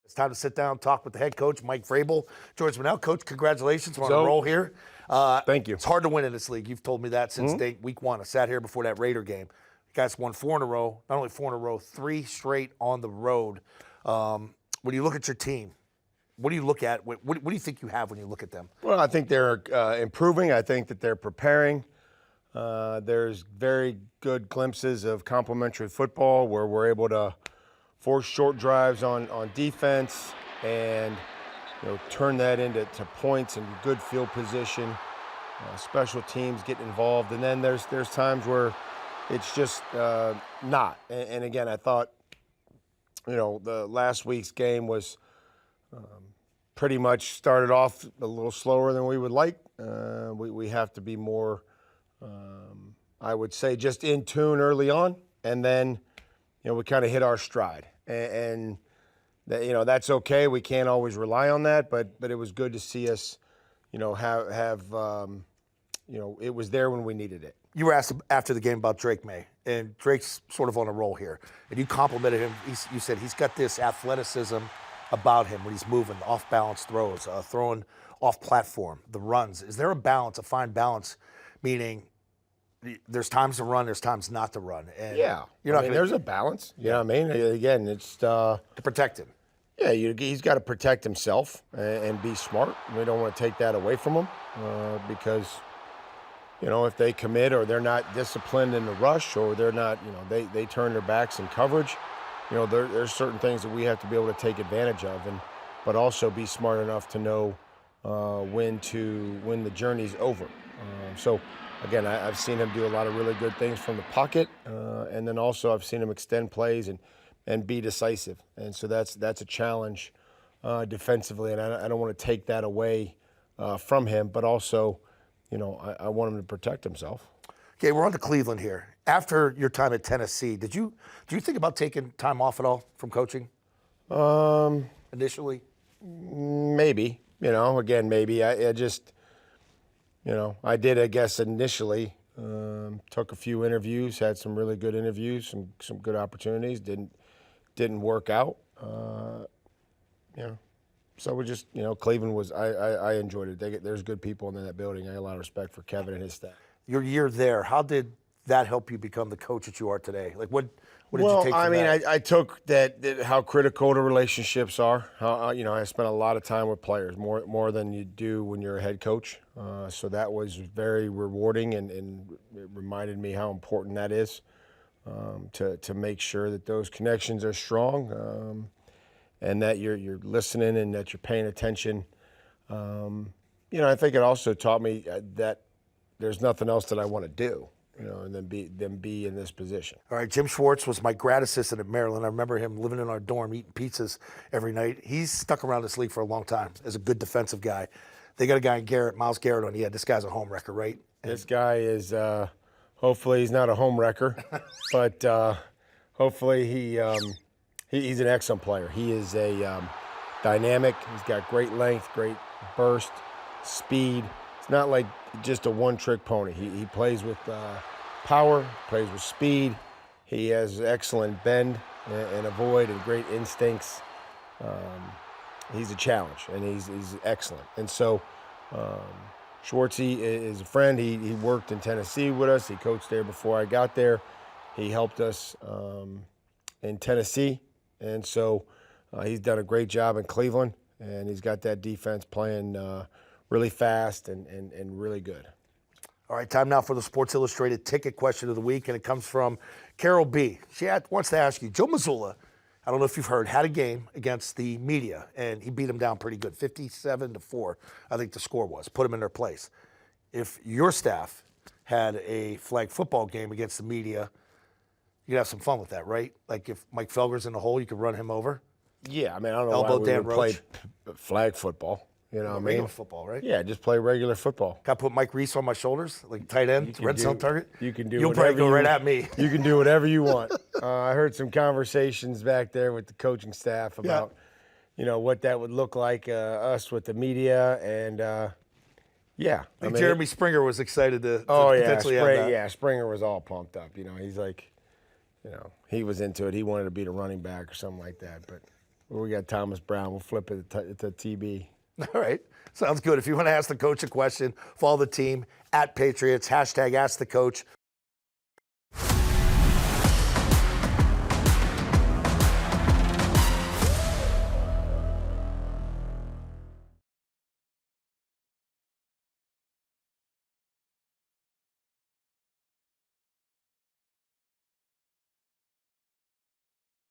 It's time to sit down, talk with the head coach, Mike Vrabel. Joins me now. Coach, congratulations. We're on a roll here. Thank you. It's hard to win in this league. You've told me that since week one. I sat here before that Raider game. You guys won 4 in a row. Not only 4 in a row, 3 straight on the road. When you look at your team, what do you look at? What do you think you have when you look at them? Well, I think they're improving. I think that they're preparing. There's very good glimpses of complementary football where we're able to force short drives on defense and turn that into points and good field position. Special teams get involved, and then there's times where it's just not. And again, I thought the last week's game was pretty much started off a little slower than we would like. We have to be more, I would say, just in tune early on, and then we kind of hit our stride, and that's okay. We can't always rely on that, but it was good to see us, have it was there when we needed it. You were asked after the game about Drake Maye, and Drake's sort of on a roll here, and you complimented him. You said he's got this athleticism about him when he's moving, off-balance throws, throwing off platform, the runs. Is there a fine balance, meaning there's times to run, there's times not to run? And yeah, there's a balance. You know what I mean? Again, it's to protect him. Yeah, he's got to protect himself and be smart. We don't want to take that away from him because if they commit or they're not disciplined in the rush or they're not, they turn their backs in coverage. There's certain things that we have to be able to take advantage of, but also be smart enough to know when the journey's over. So again, I've seen him do a lot of really good things from the pocket, and then also I've seen him extend plays and be decisive. And so that's a challenge defensively, and I don't want to take that away from him, but also, I want him to protect himself. Okay, we're on to Cleveland here. After your time at Tennessee, do you think about taking time off at all from coaching? Initially? Maybe. Again, maybe. I just, I did, I guess, initially. Took a few interviews, had some really good interviews, some good opportunities. Didn't work out. So we just, Cleveland was, I enjoyed it. There's good people in that building. I have a lot of respect for Kevin and his staff. Your year there, how did that help you become the coach that you are today? Like, what did you take from that? I took that how critical the relationships are. How I spent a lot of time with players, more than you do when you're a head coach. So that was very rewarding, and it reminded me how important that is to make sure that those connections are strong, and that you're listening and that you're paying attention. I think it also taught me that there's nothing else that I want to do. And then be in this position. All right, Jim Schwartz was my grad assistant at Maryland. I remember him living in our dorm, eating pizzas every night. He's stuck around this league for a long time as a good defensive guy. They got a guy in Miles Garrett on. Yeah, this guy's a home wrecker, right? This guy is, hopefully he's not a home wrecker, but hopefully he's an excellent player. He is a dynamic. He's got great length, great burst, speed. It's not like just a one-trick pony. He plays with power, plays with speed. He has excellent bend and avoid and great instincts. He's a challenge, and he's excellent. And so Schwartzy is a friend. He worked in Tennessee with us. He coached there before I got there. He helped us in Tennessee. And so he's done a great job in Cleveland, and he's got that defense playing really fast and really good. All right, time now for the Sports Illustrated ticket question of the week, and it comes from Carol B. She wants to ask you, Joe Mazzulla, I don't know if you've heard, had a game against the media, and he beat them down pretty good, 57-4, I think the score was, put them in their place. If your staff had a flag football game against the media, you'd have some fun with that, right? Like if Mike Felger's in the hole, you could run him over? Yeah, I don't know why we would play flag football. Regular football, right? Yeah, just play regular football. Got to put Mike Reese on my shoulders, like tight end, red zone target? You can do You'll probably go right at me. You can do whatever you want. I heard some conversations back there with the coaching staff about, what that would look like, us with the media, and yeah. I think Jeremy Springer was excited to potentially have that. Yeah, Springer was all pumped up. He's like, he was into it. He wanted to be the running back or something like that, but. Or we got Thomas Brown. We'll flip it to TB. All right. Sounds good. If you want to ask the coach a question, follow the team at Patriots, hashtag Ask the Coach.